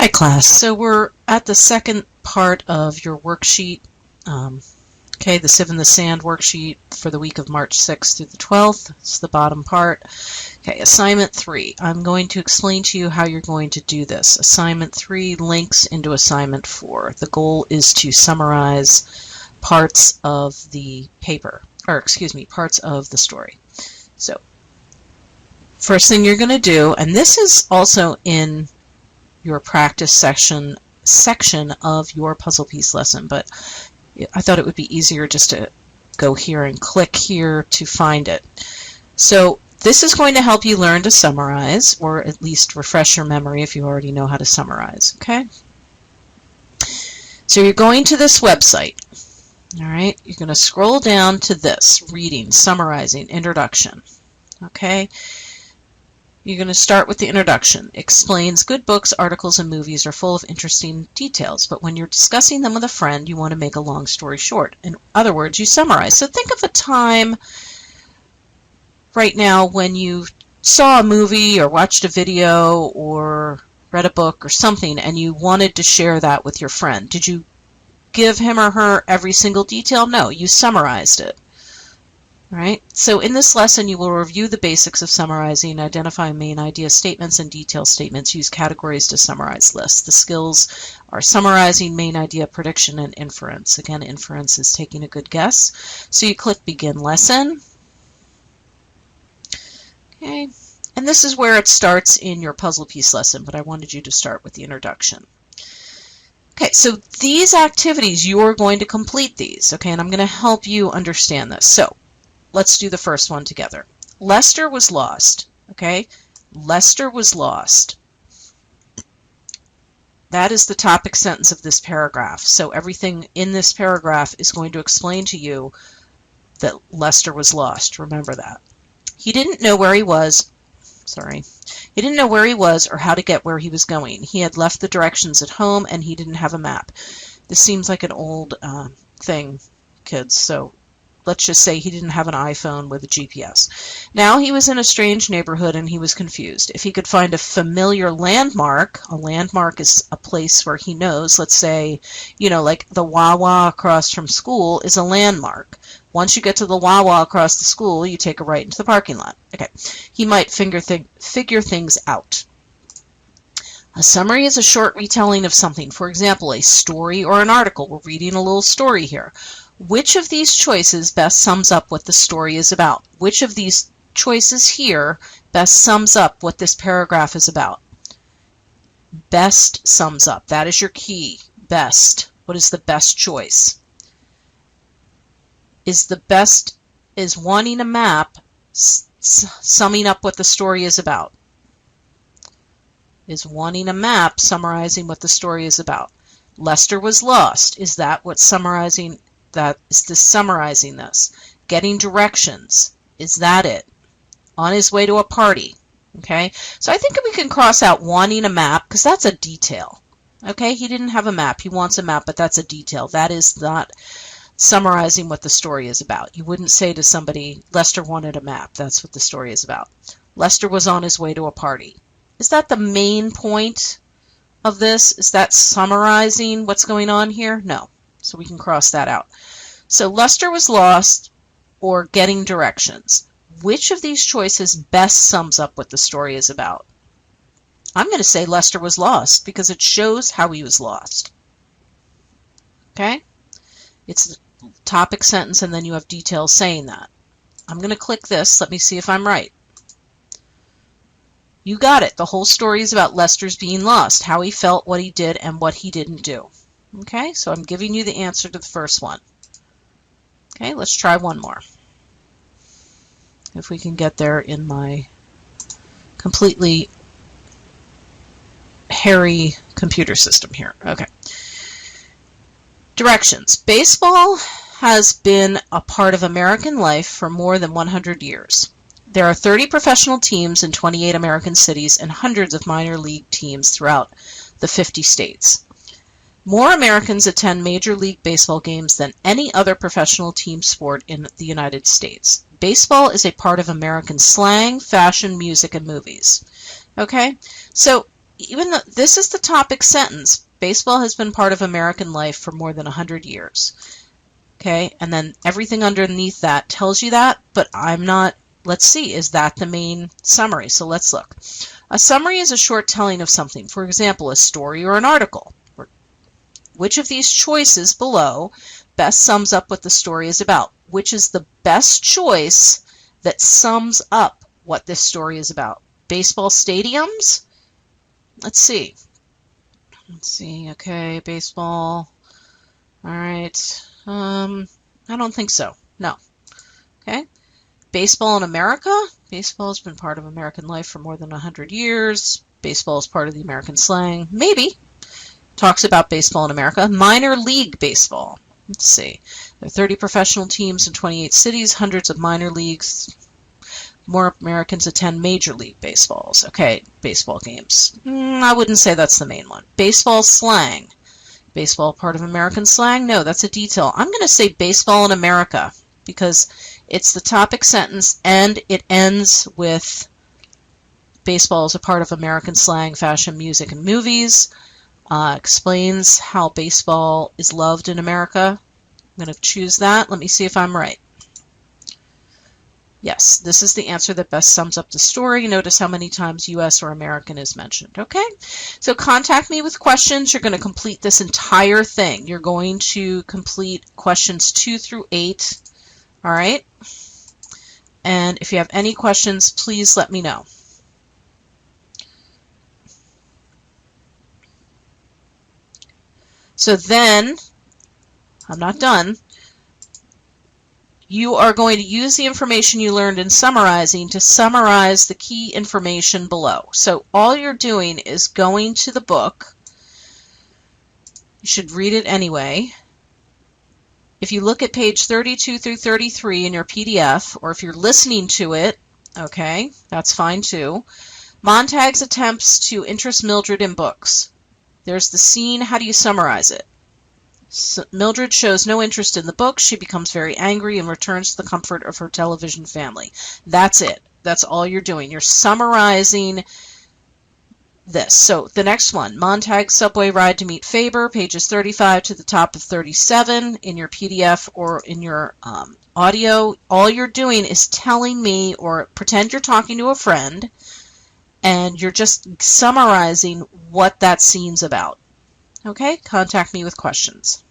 Hi class, so we're at the second part of your worksheet, okay, the Sieve in the Sand worksheet for the week of March 6th through the 12th. It's the bottom part. Okay, assignment 3. I'm going to explain to you how you're going to do this. Assignment 3 links into assignment 4. The goal is to summarize parts of the paper, or excuse me, parts of the story. So, first thing you're going to do, and this is also in your practice section of your puzzle piece lesson, but I thought it would be easier just to go here and click here to find it. So this is going to help you learn to summarize, or at least refresh your memory if you already know how to summarize, okay? So you're going to this website, all right? You're going to scroll down to this, reading, summarizing, introduction, okay? You're going to start with the introduction. Explains good books, articles, and movies are full of interesting details, but when you're discussing them with a friend, you want to make a long story short. In other words, you summarize. So think of a time right now when you saw a movie or watched a video or read a book or something and you wanted to share that with your friend. Did you give him or her every single detail? No, you summarized it. Right? So in this lesson, you will review the basics of summarizing, identify main idea statements and detail statements, use categories to summarize lists. The skills are summarizing, main idea, prediction, and inference. Again, inference is taking a good guess. So you click Begin Lesson. Okay. And this is where it starts in your puzzle piece lesson, but I wanted you to start with the introduction. Okay, so these activities, you're going to complete these, okay, and I'm going to help you understand this. So let's do the first one together. Lester was lost, okay? Lester was lost. That is the topic sentence of this paragraph. So everything in this paragraph is going to explain to you that Lester was lost. Remember that. He didn't know where he was. He didn't know where he was or how to get where he was going. He had left the directions at home and he didn't have a map. This seems like an old thing, kids, so let's just say he didn't have an iPhone with a GPS. Now he was in a strange neighborhood and he was confused. If he could find a familiar landmark, a landmark is a place where he knows, let's say, you know, like the Wawa across from school is a landmark. Once you get to the Wawa across the school, you take a right into the parking lot. Okay, he might figure things out. A summary is a short retelling of something. For example, a story or an article. We're reading a little story here. Which of these choices best sums up what the story is about? Which of these choices here best sums up what this paragraph is about? Best sums up. That is your key. Best. What is the best choice? Is wanting a map summing up what the story is about? Is wanting a map summarizing what the story is about? Lester was lost. Is that what's summarizing? That is this summarizing this. Getting directions. Is that it? On his way to a party. Okay? So I think we can cross out wanting a map because that's a detail. Okay? He didn't have a map. He wants a map, but that's a detail. That is not summarizing what the story is about. You wouldn't say to somebody, Lester wanted a map. That's what the story is about. Lester was on his way to a party. Is that the main point of this? Is that summarizing what's going on here? No. So we can cross that out. So Lester was lost or getting directions. Which of these choices best sums up what the story is about? I'm going to say Lester was lost because it shows how he was lost. Okay? It's the topic sentence and then you have details saying that. I'm going to click this. Let me see if I'm right. You got it. The whole story is about Lester's being lost, how he felt, what he did, and what he didn't do. Okay, so I'm giving you the answer to the first one. Okay, let's try one more. If we can get there in my completely hairy computer system here. Okay. Directions. Baseball has been a part of American life for more than 100 years. There are 30 professional teams in 28 American cities and hundreds of minor league teams throughout the 50 states. More Americans attend Major League Baseball games than any other professional team sport in the United States. Baseball is a part of American slang, fashion, music, and movies. Okay? So even though this is the topic sentence, baseball has been part of American life for more than 100 years. Okay, and then everything underneath that tells you that, but I'm not, let's see, is that the main summary? So let's look. A summary is a short telling of something, for example, a story or an article. Which of these choices below best sums up what the story is about? Which is the best choice that sums up what this story is about? Baseball stadiums? Let's see. Okay, baseball. All right. I don't think so. No. Okay. Baseball in America. Baseball has been part of American life for more than 100 years. Baseball is part of the American slang. Maybe. Talks about baseball in America. Minor league baseball. Let's see. There are 30 professional teams in 28 cities, hundreds of minor leagues. More Americans attend major league baseballs. Okay, baseball games. I wouldn't say that's the main one. Baseball slang. Baseball part of American slang? No, that's a detail. I'm going to say baseball in America because it's the topic sentence and it ends with baseball is a part of American slang, fashion, music, and movies. Explains how baseball is loved in America. I'm going to choose that. Let me see if I'm right. Yes, this is the answer that best sums up the story. Notice how many times U.S. or American is mentioned. Okay, so contact me with questions. You're going to complete this entire thing. You're going to complete questions 2 through 8. All right? And if you have any questions, please let me know. So then, I'm not done. You are going to use the information you learned in summarizing to summarize the key information below. So all you're doing is going to the book. You should read it anyway. If you look at page 32 through 33 in your PDF, or if you're listening to it, okay, that's fine too. Montag's attempts to interest Mildred in books. There's the scene. How do you summarize it? Mildred shows no interest in the book. She becomes very angry and returns to the comfort of her television family. That's it. That's all you're doing. You're summarizing this. So the next one, Montag's subway ride to meet Faber, pages 35 to the top of 37 in your PDF or in your audio. All you're doing is telling me, or pretend you're talking to a friend, and you're just summarizing what that scene's about. Okay? Contact me with questions.